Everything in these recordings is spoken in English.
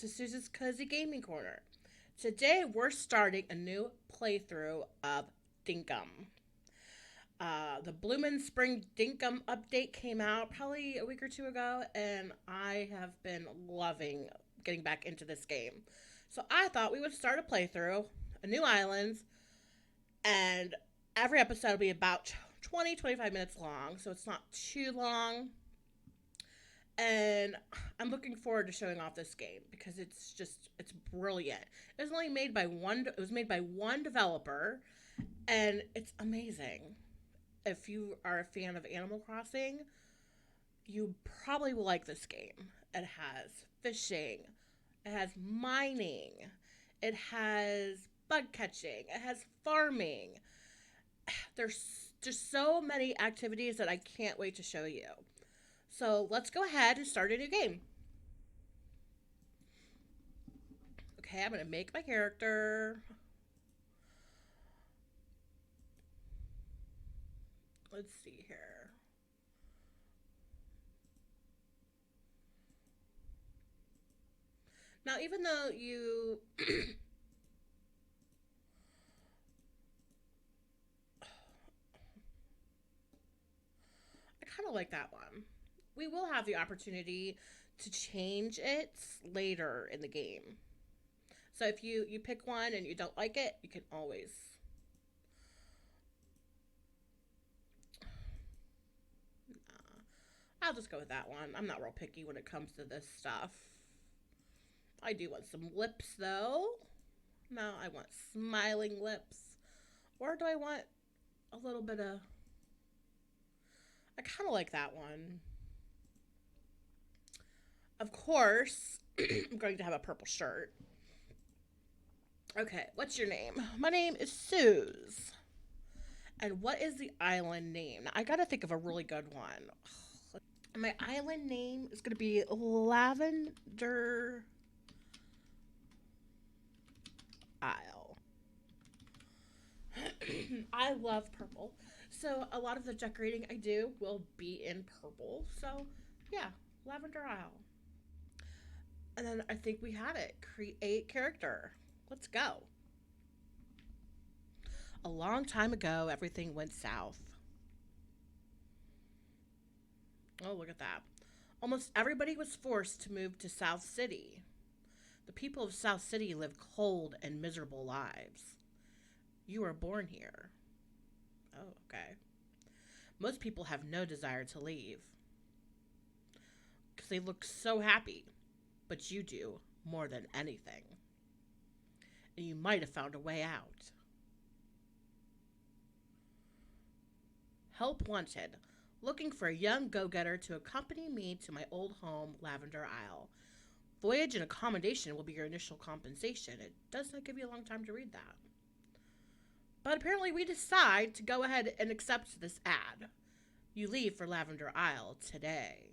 to Susan's Cozy Gaming Corner. Today we're starting a new playthrough of Dinkum. The Bloomin' Spring Dinkum update came out probably a week or two ago, and I have been loving getting back into this game. So I thought we would start a playthrough, a new island, and every episode will be about 20-25 minutes long, so it's not too long. And I'm looking forward to showing off this game because it's brilliant. It was made by one developer, and it's amazing. If you are a fan of Animal Crossing, you probably will like this game. It has fishing, it has mining, it has bug catching, it has farming. There's just so many activities that I can't wait to show you. So let's go ahead and start a new game. Okay, I'm going to make my character. Let's see here. Now, even though you... I kind of like that one. We will have the opportunity to change it later in the game. So if you pick one and you don't like it, you can always... I'll just go with that one. I'm not real picky when it comes to this stuff. I do want some lips, though. No, I want smiling lips. Or do I want a little bit of... I kind of like that one. Of course, I'm going to have a purple shirt. Okay, what's your name? My name is Suze. And what is the island name? Now, I gotta think of a really good one. My island name is gonna be Lavender Isle. I love purple. So a lot of the decorating I do will be in purple. So yeah, Lavender Isle. And then I think we had it. Create character. Let's go. A long time ago, everything went south. Oh, look at that. Almost everybody was forced to move to South City. The people of South City live cold and miserable lives. You were born here. Oh, okay. Most people have no desire to leave because they look so happy. But you do more than anything. And you might have found a way out. Help wanted. Looking for a young go-getter to accompany me to my old home, Lavender Isle. Voyage and accommodation will be your initial compensation. It does not give you a long time to read that. But apparently we decide to go ahead and accept this ad. You leave for Lavender Isle today.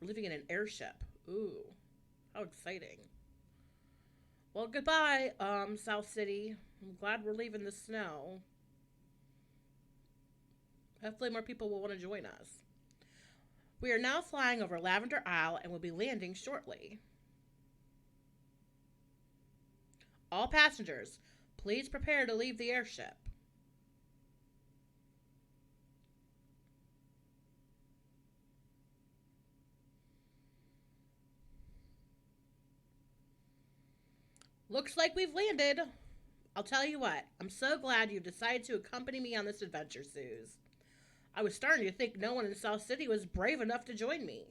We're living in an airship. Ooh, how exciting. Well, goodbye, South City. I'm glad we're leaving the snow. Hopefully more people will want to join us. We are now flying over Lavender Isle and will be landing shortly. All passengers, please prepare to leave the airship. Looks like we've landed. I'll tell you what, I'm so glad you decided to accompany me on this adventure, Suze. I was starting to think no one in South City was brave enough to join me.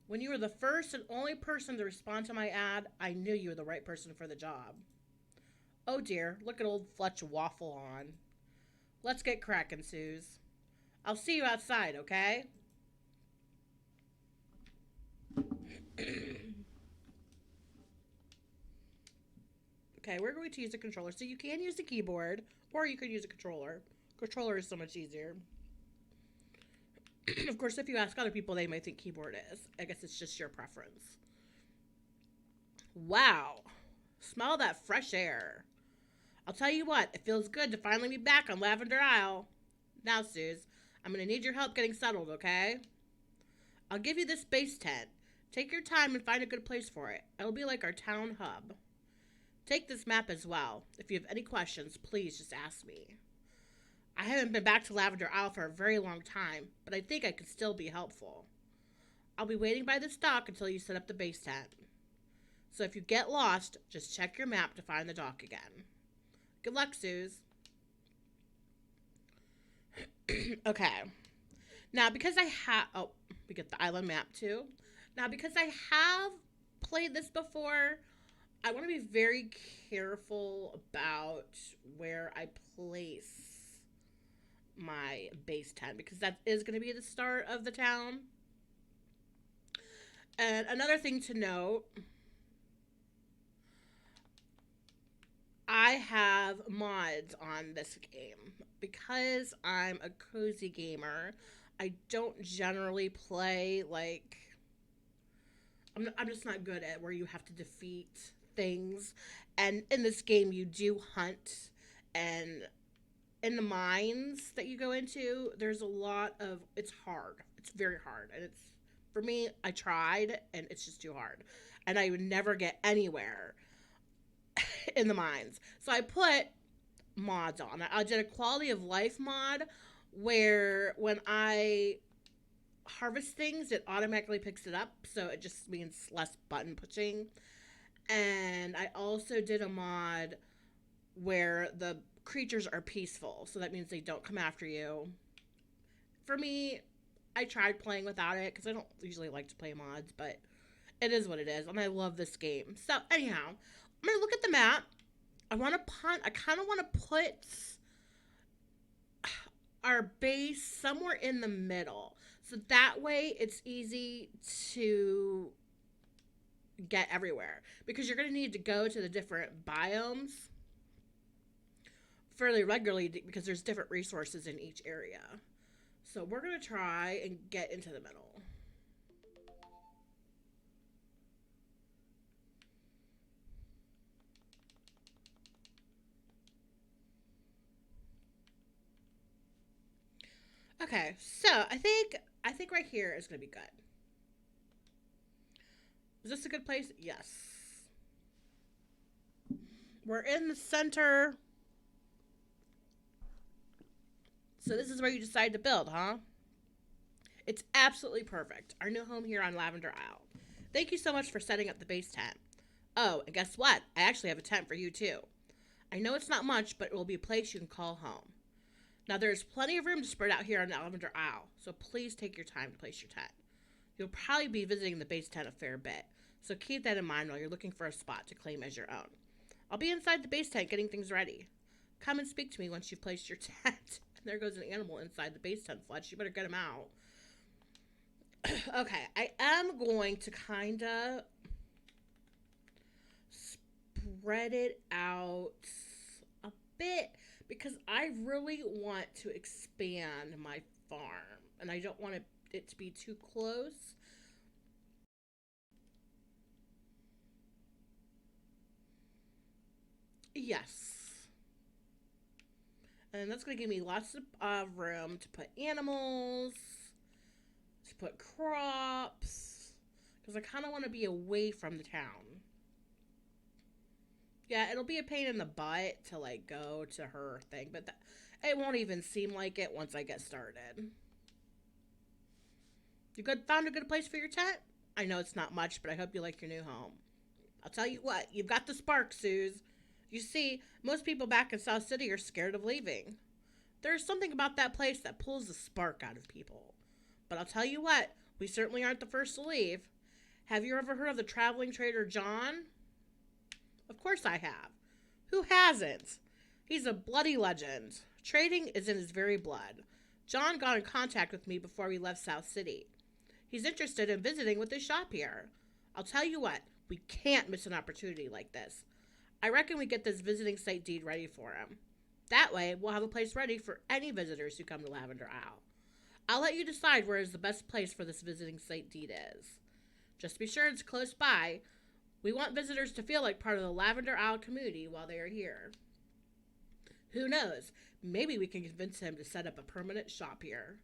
When you were the first and only person to respond to my ad, I knew you were the right person for the job. Oh dear, look at old Fletch waffle on. Let's get cracking, Suze. I'll see you outside, okay? Okay, we're going to use a controller. So you can use the keyboard, or you could use a controller. Controller is so much easier. Of course, if you ask other people, they might think keyboard is. I guess it's just your preference. Wow. Smell that fresh air. I'll tell you what, it feels good to finally be back on Lavender Isle. Now, Suze, I'm going to need your help getting settled, okay? I'll give you this base tent. Take your time and find a good place for it. It'll be like our town hub. Take this map as well. If you have any questions, please just ask me. I haven't been back to Lavender Isle for a very long time, but I think I could still be helpful. I'll be waiting by this dock until you set up the base tent. So if you get lost, just check your map to find the dock again. Good luck, Suze. Okay. Now, because I have... Oh, we get the island map, too. Now, because I have played this before, I want to be very careful about where I place my base tent, because that is going to be the start of the town. And another thing to note, I have mods on this game. Because I'm a cozy gamer, I don't generally play, like... I'm just not good at where you have to defeat things. And in this game, you do hunt. And in the mines that you go into, there's a lot of... It's hard. It's very hard. And it's... For me, I tried, and it's just too hard. And I would never get anywhere in the mines. So I put mods on. I did a quality of life mod where when I harvest things, it automatically picks it up. So it just means less button pushing. And I also did a mod where the creatures are peaceful. So that means they don't come after you. For me, I tried playing without it because I don't usually like to play mods, but it is what it is, and I love this game. So anyhow, I'm gonna look at the map. I kind of want to put our base somewhere in the middle, so that way it's easy to get everywhere, because you're gonna need to go to the different biomes fairly regularly because there's different resources in each area. So we're going to try and get into the middle. Okay, so I think right here is going to be good. Is this a good place? Yes. We're in the center. So this is where you decide to build, huh? It's absolutely perfect. Our new home here on Lavender Isle. Thank you so much for setting up the base tent. Oh, and guess what? I actually have a tent for you too. I know it's not much, but it will be a place you can call home. Now there's plenty of room to spread out here on Lavender Isle, so please take your time to place your tent. You'll probably be visiting the base tent a fair bit, so keep that in mind while you're looking for a spot to claim as your own. I'll be inside the base tent getting things ready. Come and speak to me once you've placed your tent. There goes an animal inside the base tent, Fletch. You better get him out. Okay, I am going to kind of spread it out a bit because I really want to expand my farm, and I don't want it to be too close. Yes. And that's going to give me lots of room to put animals, to put crops, because I kind of want to be away from the town. Yeah, it'll be a pain in the butt to, like, go to her thing, but it won't even seem like it once I get started. Found a good place for your tent? I know it's not much, but I hope you like your new home. I'll tell you what, you've got the spark, Suze. You see, most people back in South City are scared of leaving. There's something about that place that pulls the spark out of people. But I'll tell you what, we certainly aren't the first to leave. Have you ever heard of the traveling trader John? Of course I have. Who hasn't? He's a bloody legend. Trading is in his very blood. John got in contact with me before we left South City. He's interested in visiting with his shop here. I'll tell you what, we can't miss an opportunity like this. I reckon we get this visiting site deed ready for him. That way, we'll have a place ready for any visitors who come to Lavender Isle. I'll let you decide where is the best place for this visiting site deed is. Just be sure it's close by. We want visitors to feel like part of the Lavender Isle community while they are here. Who knows? Maybe we can convince him to set up a permanent shop here.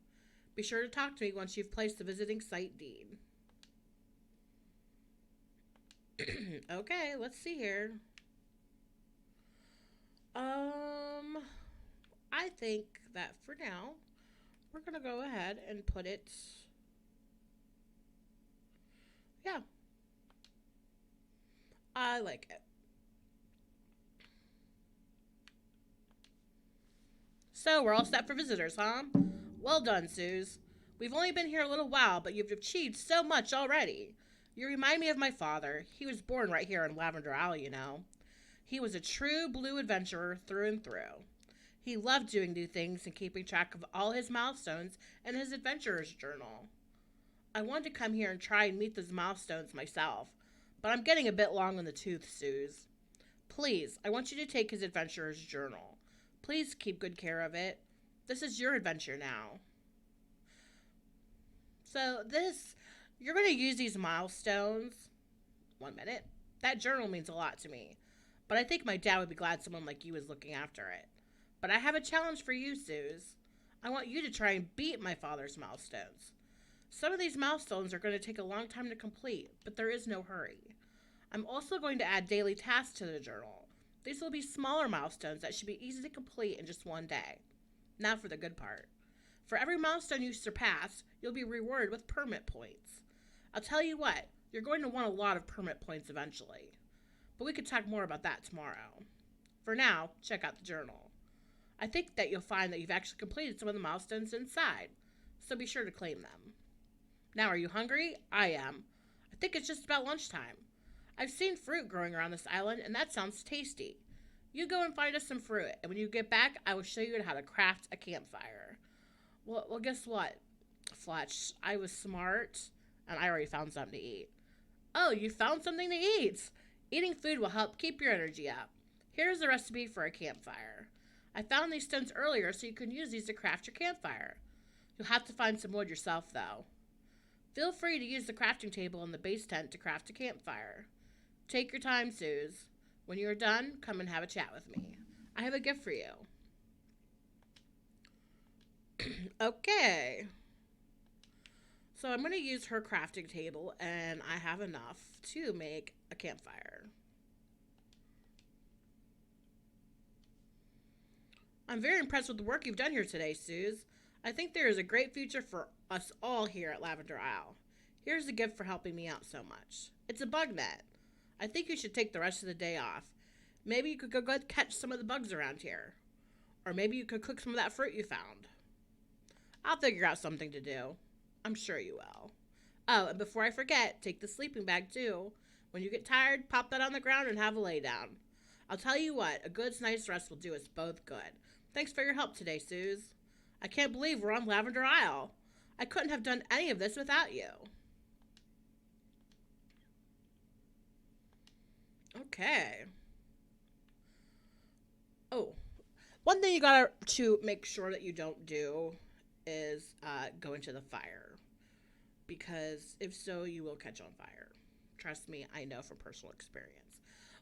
Be sure to talk to me once you've placed the visiting site deed. Okay, let's see here. I think that for now, we're going to go ahead and put it. Yeah, I like it. So, we're all set for visitors, huh? Well done, Suze. We've only been here a little while, but you've achieved so much already. You remind me of my father. He was born right here in Lavender Isle, you know. He was a true blue adventurer through and through. He loved doing new things and keeping track of all his milestones in his adventurer's journal. I wanted to come here and try and meet those milestones myself, but I'm getting a bit long in the tooth, Suze. Please, I want you to take his adventurer's journal. Please keep good care of it. This is your adventure now. So you're going to use these milestones. 1 minute. That journal means a lot to me, but I think my dad would be glad someone like you is looking after it. But I have a challenge for you, Suze. I want you to try and beat my father's milestones. Some of these milestones are going to take a long time to complete, but there is no hurry. I'm also going to add daily tasks to the journal. These will be smaller milestones that should be easy to complete in just one day. Now for the good part. For every milestone you surpass, you'll be rewarded with permit points. I'll tell you what, you're going to want a lot of permit points eventually. But we could talk more about that tomorrow. For now, check out the journal. I think that you'll find that you've actually completed some of the milestones inside, so be sure to claim them. Now, are you hungry? I am. I think it's just about lunchtime. I've seen fruit growing around this island, and that sounds tasty. You go and find us some fruit, and when you get back, I will show you how to craft a campfire. Well, guess what, Fletch? I was smart, and I already found something to eat. Oh, you found something to eat! Eating food will help keep your energy up. Here's the recipe for a campfire. I found these stones earlier, so you can use these to craft your campfire. You'll have to find some wood yourself, though. Feel free to use the crafting table in the base tent to craft a campfire. Take your time, Suze. When you are done, come and have a chat with me. I have a gift for you. Okay. So I'm going to use her crafting table, and I have enough to make a campfire. I'm very impressed with the work you've done here today, Suze. I think there is a great future for us all here at Lavender Isle. Here's a gift for helping me out so much. It's a bug net. I think you should take the rest of the day off. Maybe you could go catch some of the bugs around here. Or maybe you could cook some of that fruit you found. I'll figure out something to do. I'm sure you will. Oh, and before I forget, take the sleeping bag too. When you get tired, pop that on the ground and have a lay down. I'll tell you what, a good night's rest will do us both good. Thanks for your help today, Suze. I can't believe we're on Lavender Isle. I couldn't have done any of this without you. Okay. Oh, one thing you gotta to make sure that you don't do is go into the fire, because if so, you will catch on fire. Trust me, I know from personal experience.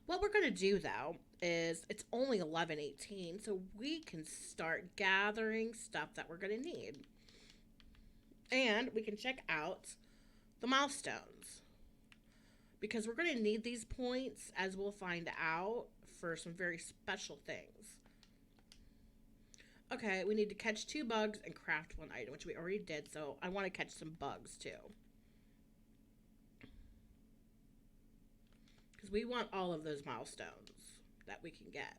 What we're gonna do though is it's only 11:18, so we can start gathering stuff that we're gonna need, and we can check out the milestones, because we're going to need these points, as we'll find out, for some very special things. Okay, we need to catch 2 bugs and craft 1 item, which we already did, so I want to catch some bugs too. Because we want all of those milestones that we can get.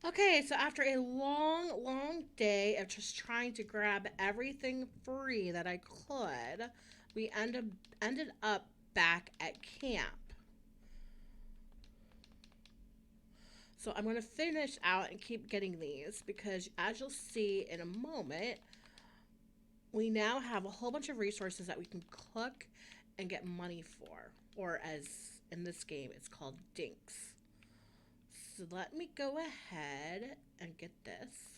Okay, so after a long, long day of just trying to grab everything free that I could, we ended up back at camp. So I'm going to finish out and keep getting these, because as you'll see in a moment, we now have a whole bunch of resources that we can cook and get money for, or as in this game, it's called dinks. So let me go ahead and get this.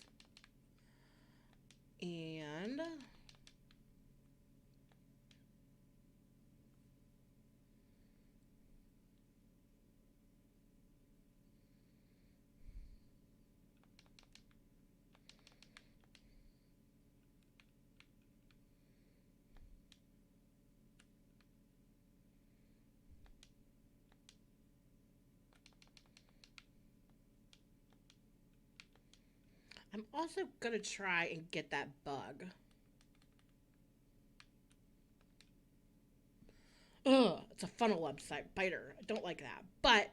And I'm also going to try and get that bug. Ugh, it's a funnel website biter. I don't like that. But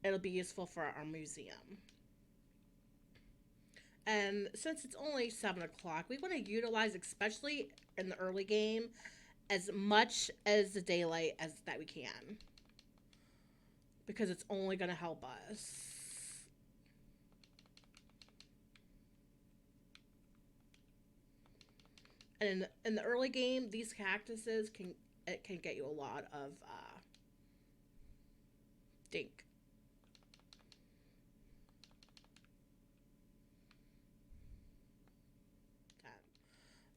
it'll be useful for our museum. And since it's only 7 o'clock, we want to utilize, especially in the early game, as much as the daylight as that we can. Because it's only going to help us. And in the early game, these cactuses can get you a lot of dink.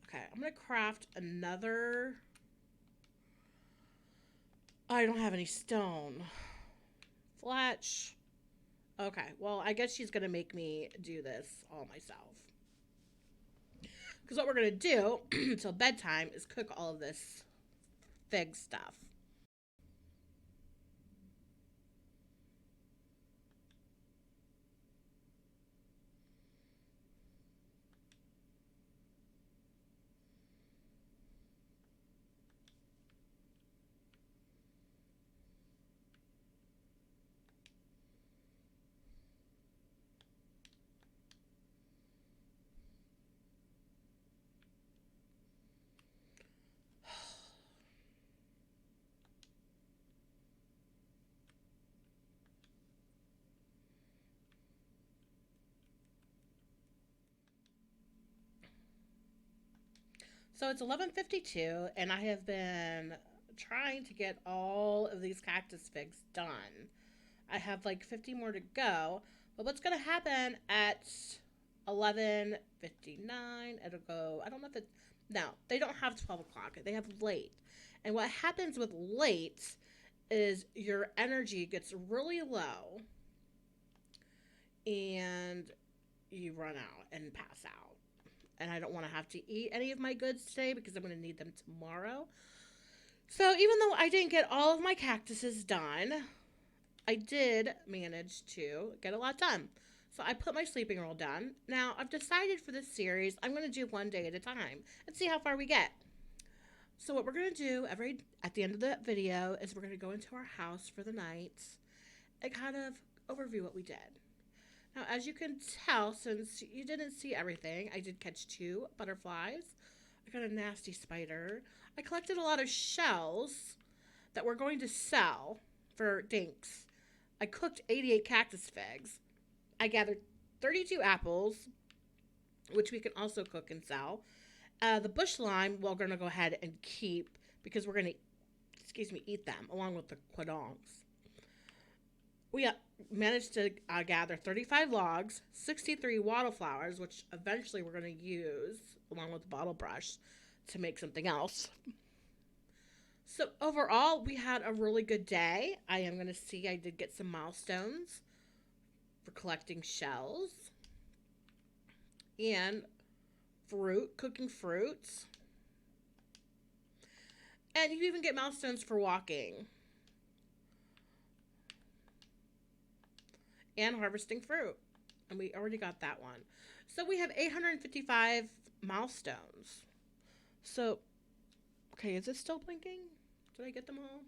Okay, I'm gonna craft another. I don't have any stone. Fletch. Okay, well, I guess she's gonna make me do this all myself. Because what we're gonna do until bedtime is cook all of this fig stuff. So it's 11:52, and I have been trying to get all of these cactus figs done. I have like 50 more to go. But what's going to happen at 11:59? It'll go. I don't know if it. No, they don't have 12 o'clock. They have late. And what happens with late is your energy gets really low, and you run out and pass out. And I don't want to have to eat any of my goods today because I'm going to need them tomorrow. So even though I didn't get all of my cactuses done, I did manage to get a lot done. So I put my sleeping roll done. Now I've decided for this series, I'm going to do one day at a time and see how far we get. So what we're going to do at the end of the video is we're going to go into our house for the night and kind of overview what we did. Now, as you can tell, since you didn't see everything, I did catch 2 butterflies. I got a nasty spider. I collected a lot of shells that we're going to sell for dinks. I cooked 88 cactus figs. I gathered 32 apples, which we can also cook and sell. The bush lime, we're going to go ahead and keep because we're going to, eat them along with the quadongs. We managed to gather 35 logs, 63 wattle flowers, which eventually we're going to use along with the bottle brush to make something else. So overall, we had a really good day. I am going to see I did get some milestones for collecting shells and cooking fruits. And you even get milestones for walking and harvesting fruit. And we already got that one. So we have 855 milestones. So, okay, is it still blinking? Did I get them all?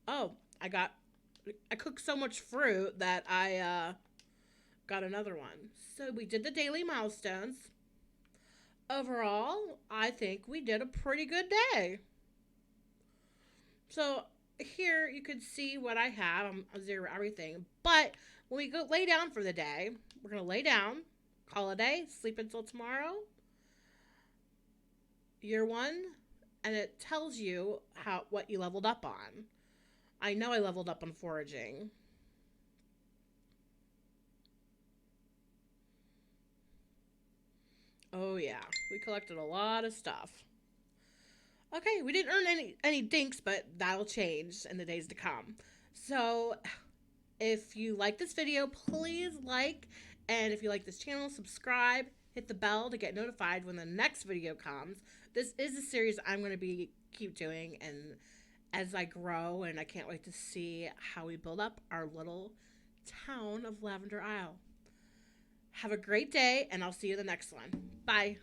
Oh, I cooked so much fruit that I got another one. So we did the daily milestones. Overall, I think we did a pretty good day. So here you can see what I have. I'll zero everything. But when we go lay down for the day, we're going to lay down, call it a day, sleep until tomorrow. Year 1, and it tells you what you leveled up on. I know I leveled up on foraging. Oh yeah, we collected a lot of stuff. Okay, we didn't earn any dinks, but that'll change in the days to come. So, if you like this video, please like, and if you like this channel, subscribe, hit the bell to get notified when the next video comes. This is a series I'm going to keep doing, and as I grow, and I can't wait to see how we build up our little town of Lavender Isle. Have a great day, and I'll see you in the next one. Bye.